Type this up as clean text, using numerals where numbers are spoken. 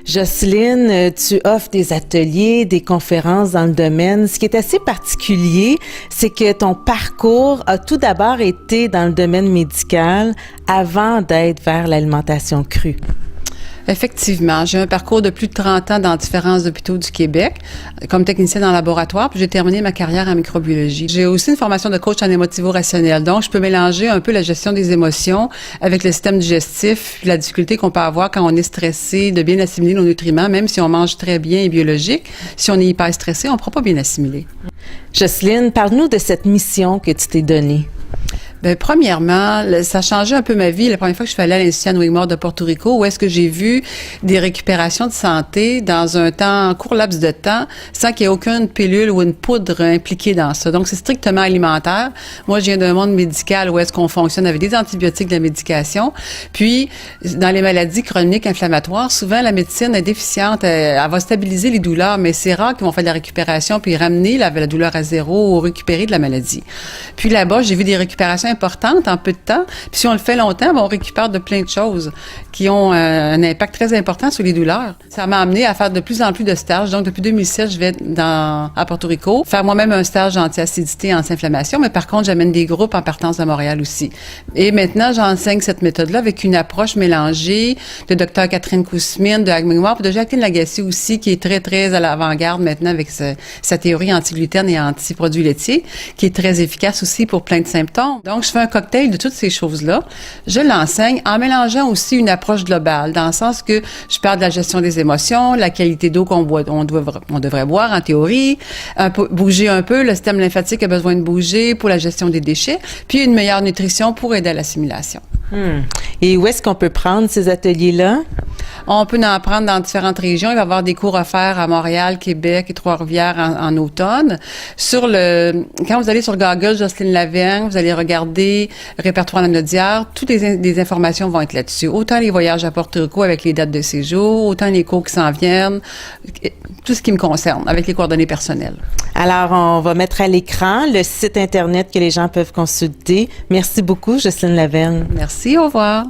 Jocelyne, tu offres des ateliers, des conférences dans le domaine. Ce qui est assez particulier, c'est que ton parcours a tout d'abord été dans le domaine médical avant d'être vers l'alimentation crue. Effectivement, j'ai un parcours de plus de 30 ans dans différents hôpitaux du Québec comme technicienne en laboratoire, puis j'ai terminé ma carrière en microbiologie. J'ai aussi une formation de coach en émotivo-rationnel, donc je peux mélanger un peu la gestion des émotions avec le système digestif, puis la difficulté qu'on peut avoir quand on est stressé de bien assimiler nos nutriments, même si on mange très bien et biologique. Si on est hyper stressé, on ne pourra pas bien assimiler. Jocelyne, parle-nous de cette mission que tu t'es donnée. Bien, premièrement, ça a changé un peu ma vie. La première fois que je suis allée à l'Institut Ann Wigmore de Porto Rico, où est-ce que j'ai vu des récupérations de santé dans un court laps de temps, sans qu'il y ait aucune pilule ou une poudre impliquée dans ça. Donc, c'est strictement alimentaire. Moi, je viens d'un monde médical où est-ce qu'on fonctionne avec des antibiotiques, de la médication. Puis, dans les maladies chroniques inflammatoires, souvent, la médecine est déficiente. Elle va stabiliser les douleurs, mais c'est rare qu'ils vont faire de la récupération puis ramener la douleur à zéro ou récupérer de la maladie. Puis là-bas, j'ai vu des récupérations importante en peu de temps. Puis si on le fait longtemps, on récupère de plein de choses qui ont un impact très important sur les douleurs. Ça m'a amené à faire de plus en plus de stages. Donc, depuis 2007, je vais à Porto Rico faire moi-même un stage d'anti-acidité et anti-inflammation, mais par contre, j'amène des groupes en partance de Montréal aussi. Et maintenant, j'enseigne cette méthode-là avec une approche mélangée de Dr. Catherine Kousmine, de Ann Wigmore, puis de Jacqueline Lagacé aussi, qui est très, très à l'avant-garde maintenant avec sa théorie anti-gluten et anti-produits laitiers, qui est très efficace aussi pour plein de symptômes. Donc, je fais un cocktail de toutes ces choses-là. Je l'enseigne en mélangeant aussi une approche globale, dans le sens que je parle de la gestion des émotions, la qualité d'eau qu'on devrait boire en théorie, bouger un peu, le système lymphatique a besoin de bouger pour la gestion des déchets, puis une meilleure nutrition pour aider à l'assimilation. Et où est-ce qu'on peut prendre ces ateliers-là? On peut en prendre dans différentes régions. Il va y avoir des cours offerts à Montréal, Québec et Trois-Rivières en automne. Quand vous allez sur Google, Jocelyne Lavergne, vous allez regarder répertoire lanaudière, toutes les informations vont être là-dessus. Autant les voyages à Porto Rico avec les dates de séjour, autant les cours qui s'en viennent, tout ce qui me concerne, avec les coordonnées personnelles. Alors, on va mettre à l'écran le site Internet que les gens peuvent consulter. Merci beaucoup, Jocelyne Lavergne. Merci, au revoir.